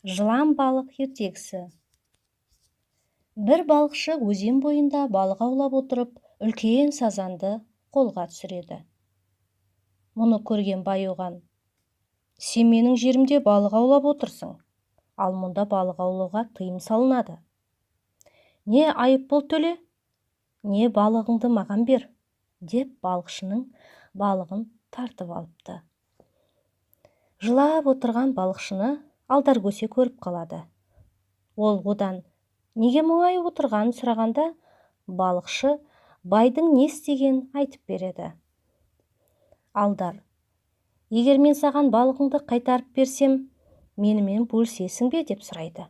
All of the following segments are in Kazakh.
Жылан балық ертегісі. Бір балықшы өзен бойында балық аулап отырып, үлкен сазанды қолға түсіреді. Мұны көрген бай оған: "Сен менің жерімде балық аулап отырсың, ал мұнда балық аулауға тыйым салынады. Не айыппұл төле, не балығыңды маған бер", деп балықшының балығын тартып алыпты. Жылап отырған балықшыны алдаркөсе көріп қалады. Ол одан неге мұңайып отырғанын сұрағанда, балықшы байдың не істегенін айтып береді. Алдар: "Егер мен саған балығыңды қайтарып берсем, менімен бөлісесің бе?" деп сұрайды.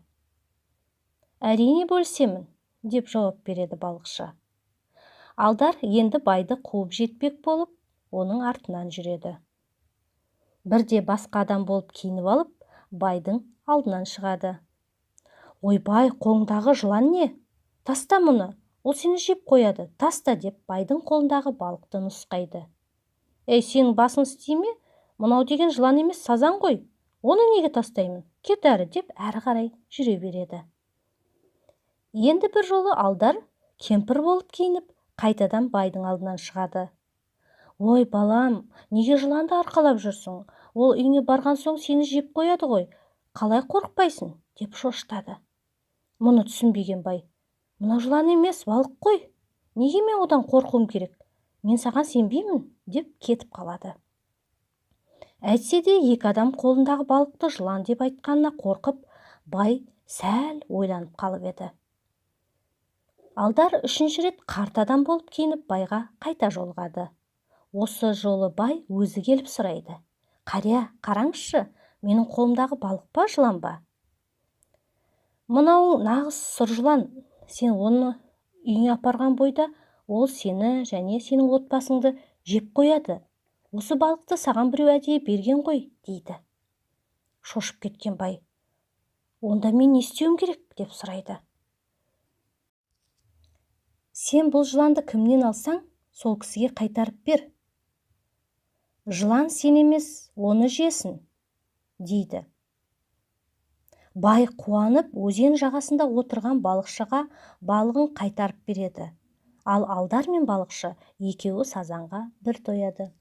"Әрине бөлісемін", деп жауап береді балықшы. Алдар енді байды қуып жетпек болып, оның артынан жүреді. Бірде басқа адам болып киініп алып, байдың алдынан шығады. "Ойбай, қолыңдағы жылан не? Таста мұны, ол сені жеп қояды, таста", деп байдың қолындағы балықты нұсқайды. "Ей, сенің басың істей ме? Мынау деген жылан емес, сазан ғой. Оны неге тастаймын? Кет әрі", деп әрі қарай жүре береді. Енді бір жолы Алдар кемпір болып киініп, қайтадан байдың алдынан шығады. "Ой, балам, неге жыланды арқалап жүрсің? Ол үйіне барған соң сені жеп қояды ғой. Қалай қорықпайсың?" деп шошытады. Мұны түсінбеген бай: "Мынау жылан емес, балық қой. Неге мен одан қорқуым керек? Мен саған сенбеймін", деп кетіп қалады. Әйтсе де екі адам қолындағы балықты жылан деп айтқанына қорқып, бай сәл ойланып қалып еді. Алдар үшінші рет қарт адам болып киініп байға қайта жолығады. Осы жолы бай өзі келіп сұрайды: "Қария, қараңызшы, менің қолымдағы балық па, жылан ба?" "Мынау нағыз сұр жылан. Сен оны үйіңе апарған бойда ол сені және сенің отбасыңды жеп қояды. Осы балықты саған біреу әдейі берген ғой", дейді. Шошып кеткен бай: "Онда мен не істеуім керек?" деп сұрайды. "Сен бұл жыланды кімнен алсаң, сол кісіге қайтарып бер. Жылан сен емес, оны жесін", дейді. Бай қуанып өзен жағасында отырған балықшыға балығын қайтарып береді. Ал Алдар мен балықшы екеуі сазанға бір тояды.